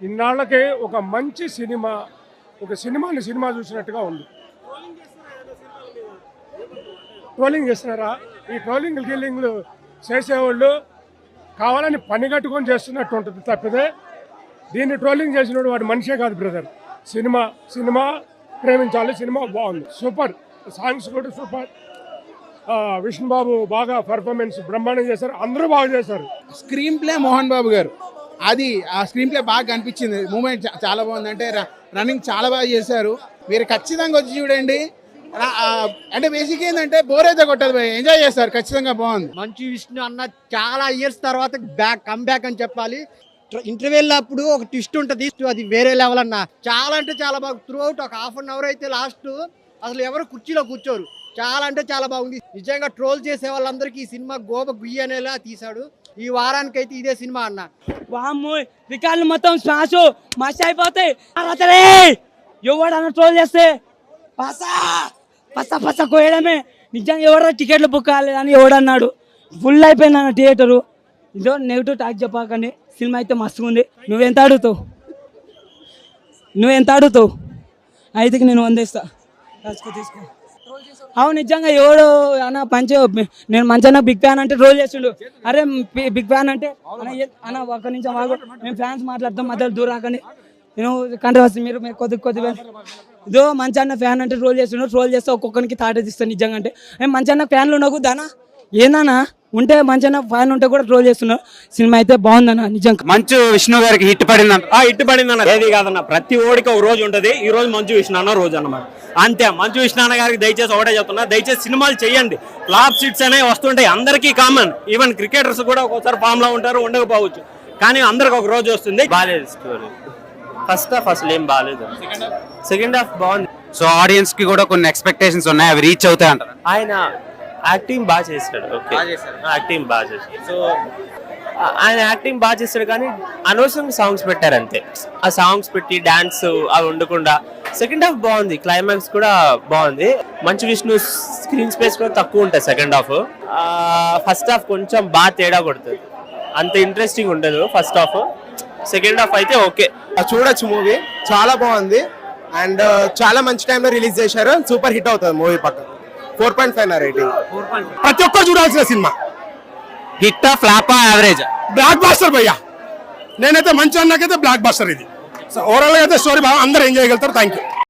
ఇన్నాళ్ళకే ఒక మంచి సినిమా, ఒక సినిమా చూసినట్టుగా ఉంది. ట్రోలింగ్ చేస్తున్నారా? ఈ గిల్లింగ్లు చేసేవాళ్ళు కావాలని పని కట్టుకొని చేస్తున్నట్టు ఉంటుంది తప్పితే దీన్ని ట్రోలింగ్ చేసినోడు వాడు మనిషే కాదు బ్రదర్. సినిమా ప్రేమించాలి. సినిమా బాగుంది, సూపర్. సాంగ్స్ కూడా సూపర్. విష్ణుబాబు బాగా పర్ఫార్మెన్స్ బ్రహ్మాండం చేశారు, అందరూ బాగా చేశారు. స్క్రీన్ ప్లే మోహన్ బాబు గారు, అది ఆ స్క్రీన్ ప్లే బాగా కనిపించింది. మూమెంట్ చాలా బాగుంది. అంటే రన్నింగ్ చాలా బాగా చేశారు. మీరు ఖచ్చితంగా వచ్చి చూడండి. అంటే బేసిక్ ఏంటంటే బోర్ అయితే కొట్టదు, ఎంజాయ్ చేస్తారు. ఖచ్చితంగా బాగుంది. మంచు విష్ణు అన్న చాలా ఇయర్స్ తర్వాత కమ్బ్యాక్ అని చెప్పాలి. ఇంటర్వెల్ అప్పుడు ఒక ట్విస్ట్ ఉంటుంది, అది వేరే లెవెల్ అన్న. చాలా అంటే చాలా బాగా త్రూ అవుట్ ఒక హాఫ్ అన్ అవర్ అయితే లాస్ట్ అసలు ఎవరు కుర్చీలో కూర్చోరు. చాలా అంటే చాలా బాగుంది. నిజంగా ట్రోల్ చేసే వాళ్ళందరికీ ఈ సినిమా గోప గుయ్యి అనేలా తీశాడు. ఈ వారానికైతే ఇదే సినిమా అన్న. వామ్మో రికార్డులు మొత్తం స్మాష్ మస్త్ అయిపోతాయి. ఎవడన్నా ట్రోల్ చేస్తే పస కోయడమే. నిజంగా ఎవడన్నా టికెట్లు బుక్ కాలేదని ఎవడన్నాడు. ఫుల్ అయిపోయింది అన్న థియేటరు. ఇదో నెగిటివ్ టాక్ చెప్పకండి. సినిమా అయితే మస్తుగా ఉంది. నువ్వెంత అడుగుతావు? అయితే నేను 100 ఇస్తా. తీసుకో. అవును నిజంగా ఎవడు అన్న నేను మంచిగా బిగ్ ఫ్యాన్ అంటే రోల్ చేస్తుండు. అరే బిగ్ ఫ్యాన్ అంటే అన్న ఒక్క నిమిషం ఆగు, మేము ఫ్యాన్స్ మాట్లాడతాం, మధ్యలో దూరాకని నేను కంట్రవర్సీ. మీరు కొద్దిగా ఇదో మంచి ఫ్యాన్ అంటే రోల్ చేస్తే ఒక్కొక్కరికి తాట తీస్తాను. నిజంగా అంటే మంచి ఫ్యాన్లు ఉండకు దానా ఏందన్నా ఉంటే మంచిగా ఫ్యాన్ ఉంటే కూడా ట్రోల్ చేస్తున్నారు. సినిమా అయితే బాగుందన్న నిజంగా. మంచు విష్ణు గారికి హిట్ పడిందన్న. ఏది కాదన్న, ప్రతి ఓడికి ఒక రోజు ఉంటది. ఈ రోజు మంచు విష్ణు అన్న రోజు అన్నమాట. అంతే. మంచు విష్ణు అన్న గారికి దయచేసి ఒకటే చెప్తున్నా, దయచేసి సినిమాలు చేయండి. ఫ్లాప్ సీట్స్ అనేవి వస్తుంటాయి, అందరికీ కామన్. ఈవెన్ క్రికెటర్స్ కూడా ఒక్కోసారి ఫామ్ లో ఉంటారు, ఉండకపోవచ్చు. కానీ అందరికి ఒక రోజు వస్తుంది. బాగాలేదు స్టోరీ. ఫస్ట్ హాఫ్ అసలు ఏం బాగాలేదు. సెకండ్ హాఫ్ బాగుంది. సో ఆడియన్స్ కి కూడా కొన్ని ఎక్స్పెక్టేషన్స్ ఉన్నాయి, అవి రీచ్ అవుతాయి అంటారు. ఆయన యాక్టింగ్ బాగా చేస్తాడు. ఓకే, యాక్టింగ్ బాగా చేస్తాడు. సో ఆయన యాక్టింగ్ బాగా చేస్తాడు, కానీ అనవసరంగా సాంగ్స్ పెట్టారు అంతే. ఆ సాంగ్స్ పెట్టి డాన్స్ అవి ఉండకుండా. సెకండ్ హాఫ్ బాగుంది, క్లైమాక్స్ కూడా బాగుంది. మంచు విష్ణు స్క్రీన్ స్పేస్ కూడా తక్కువ ఉంటుంది సెకండ్ హాఫ్. ఫస్ట్ హాఫ్ కొంచెం బాగా తేడా కొడుతుంది, అంత ఇంట్రెస్టింగ్ ఉండదు ఫస్ట్ హాఫ్. సెకండ్ హాఫ్ అయితే ఓకే, చూడొచ్చు. మూవీ చాలా బాగుంది అండ్ చాలా మంచి టైంలో రిలీజ్ చేశారు. సూపర్ హిట్ అవుతుంది మూవీ. పక్క 4.5 రేటింగ్. ప్రతి ఒక్కరు చూడాల్సిన సినిమా. హిట్ ఫ్లాపా యావరేజ్? బ్లాక్ బాస్టర్ భయ్యా. నేనైతే మంచి అన్నాకైతే బ్లాక్ బాస్టర్ ఇది. ఓవరాల్ గా అయితే స్టోరీ బాగా అందరూ ఎంజాయ్ చేయగలుగుతారు. Thank you.